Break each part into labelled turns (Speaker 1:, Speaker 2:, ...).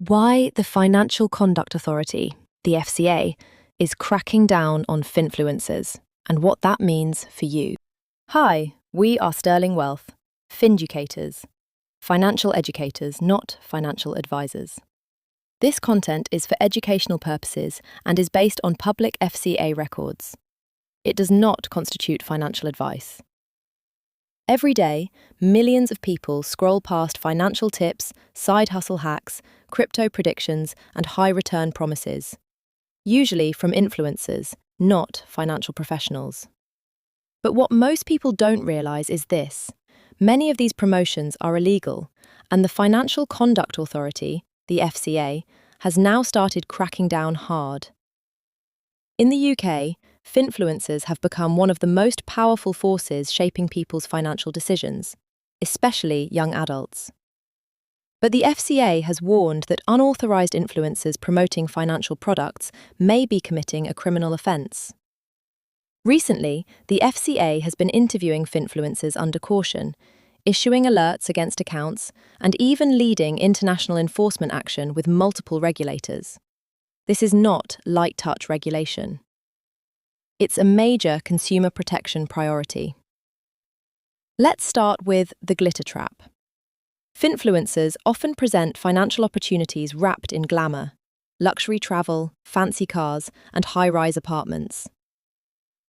Speaker 1: Why the Financial Conduct Authority, the FCA, is cracking down on finfluencers and what that means for you. Hi, we are Sterling Wealth, Finducators, financial educators, not financial advisors. This content is for educational purposes and is based on public FCA records. It does not constitute financial advice. Every day, millions of people scroll past financial tips, side hustle hacks, crypto predictions, and high return promises, usually from influencers, not financial professionals. But what most people don't realize is this: many of these promotions are illegal, and the Financial Conduct Authority, the FCA, has now started cracking down hard. In the UK, finfluencers have become one of the most powerful forces shaping people's financial decisions, especially young adults. But the FCA has warned that unauthorized influencers promoting financial products may be committing a criminal offence. Recently, the FCA has been interviewing finfluencers under caution, issuing alerts against accounts, and even leading international enforcement action with multiple regulators. This is not light touch regulation. It's a major consumer protection priority. Let's start with the glitter trap. Finfluencers often present financial opportunities wrapped in glamour, luxury travel, fancy cars, and high-rise apartments.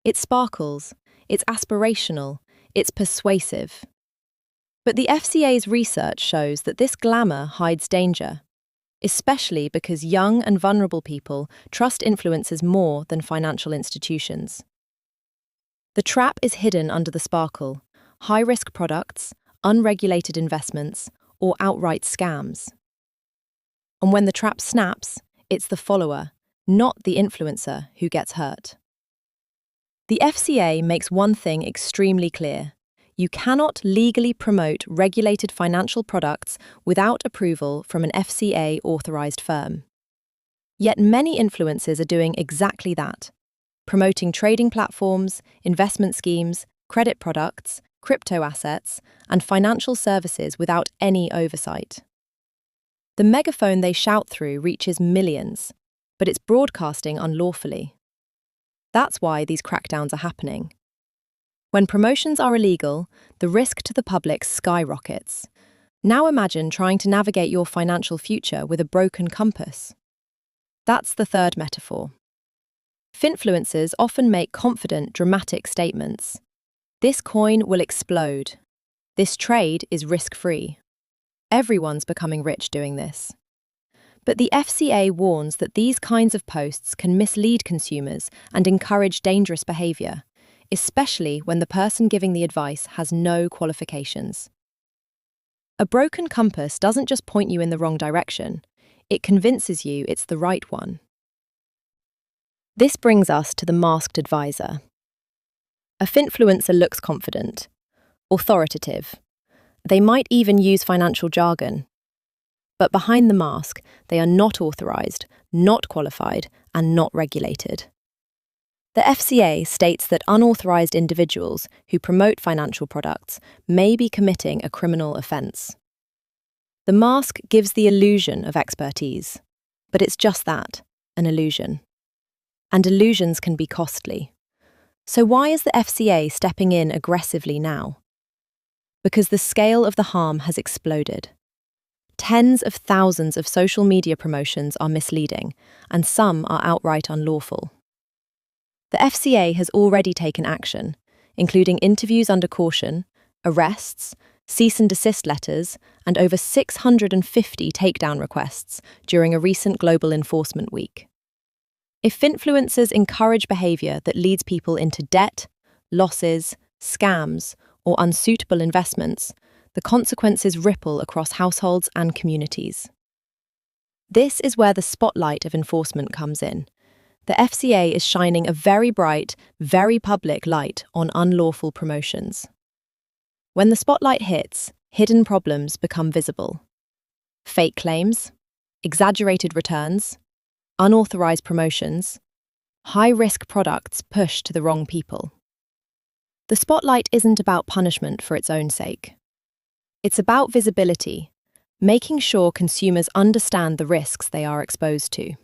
Speaker 1: It sparkles, it's aspirational, it's persuasive. But the FCA's research shows that this glamour hides danger, especially because young and vulnerable people trust influencers more than financial institutions. The trap is hidden under the sparkle: high-risk products, unregulated investments, or outright scams. And when the trap snaps, it's the follower, not the influencer, who gets hurt. The FCA makes one thing extremely clear: you cannot legally promote regulated financial products without approval from an FCA-authorized firm. Yet many influencers are doing exactly that, promoting trading platforms, investment schemes, credit products, crypto assets, and financial services without any oversight. The megaphone they shout through reaches millions, but it's broadcasting unlawfully. That's why these crackdowns are happening. When promotions are illegal, the risk to the public skyrockets. Now imagine trying to navigate your financial future with a broken compass. That's the third metaphor. Finfluencers often make confident, dramatic statements. This coin will explode. This trade is risk-free. Everyone's becoming rich doing this. But the FCA warns that these kinds of posts can mislead consumers and encourage dangerous behavior, especially when the person giving the advice has no qualifications. A broken compass doesn't just point you in the wrong direction, it convinces you it's the right one. This brings us to the masked advisor. A finfluencer looks confident, authoritative. They might even use financial jargon. But behind the mask, they are not authorized, not qualified, and not regulated. The FCA states that unauthorized individuals who promote financial products may be committing a criminal offence. The mask gives the illusion of expertise, but it's just that, an illusion. And illusions can be costly. So why is the FCA stepping in aggressively now? Because the scale of the harm has exploded. Tens of thousands of social media promotions are misleading, and some are outright unlawful. The FCA has already taken action, including interviews under caution, arrests, cease and desist letters, and over 650 takedown requests during a recent global enforcement week. If finfluencers encourage behavior that leads people into debt, losses, scams, or unsuitable investments, the consequences ripple across households and communities. This is where the spotlight of enforcement comes in. The FCA is shining a very bright, very public light on unlawful promotions. When the spotlight hits, hidden problems become visible. Fake claims, exaggerated returns, unauthorized promotions, high-risk products pushed to the wrong people. The spotlight isn't about punishment for its own sake. It's about visibility, making sure consumers understand the risks they are exposed to.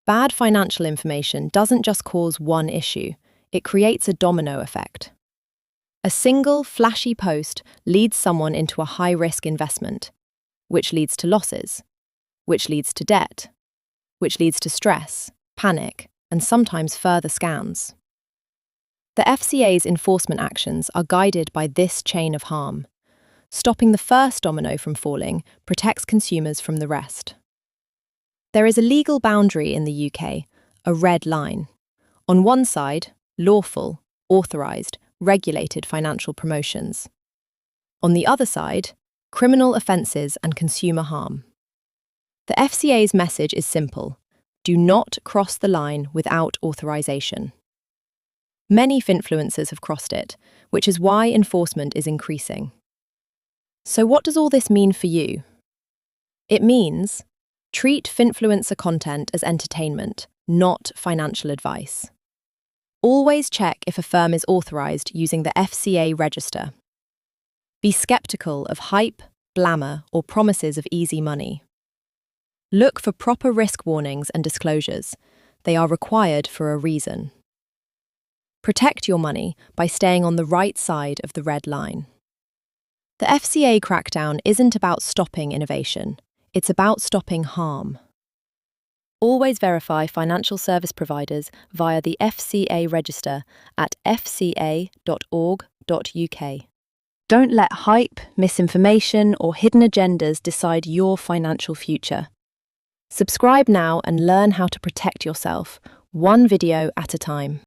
Speaker 1: Bad financial information doesn't just cause one issue, it creates a domino effect. A single, flashy post leads someone into a high-risk investment, which leads to losses, which leads to debt, which leads to stress, panic, and sometimes further scams. The FCA's enforcement actions are guided by this chain of harm. Stopping the first domino from falling protects consumers from the rest. There is a legal boundary in the UK, a red line. On one side, lawful, authorised, regulated financial promotions. On the other side, criminal offences and consumer harm. The FCA's message is simple: do not cross the line without authorisation. Many Finfluencers have crossed it, which is why enforcement is increasing. So what does all this mean for you? It means treat Finfluencer content as entertainment, not financial advice. Always check if a firm is authorised using the FCA register. Be sceptical of hype, glamour, or promises of easy money. Look for proper risk warnings and disclosures. They are required for a reason. Protect your money by staying on the right side of the red line. The FCA crackdown isn't about stopping innovation, it's about stopping harm. Always verify financial service providers via the FCA register at fca.org.uk. Don't let hype, misinformation, or hidden agendas decide your financial future. Subscribe now and learn how to protect yourself, one video at a time.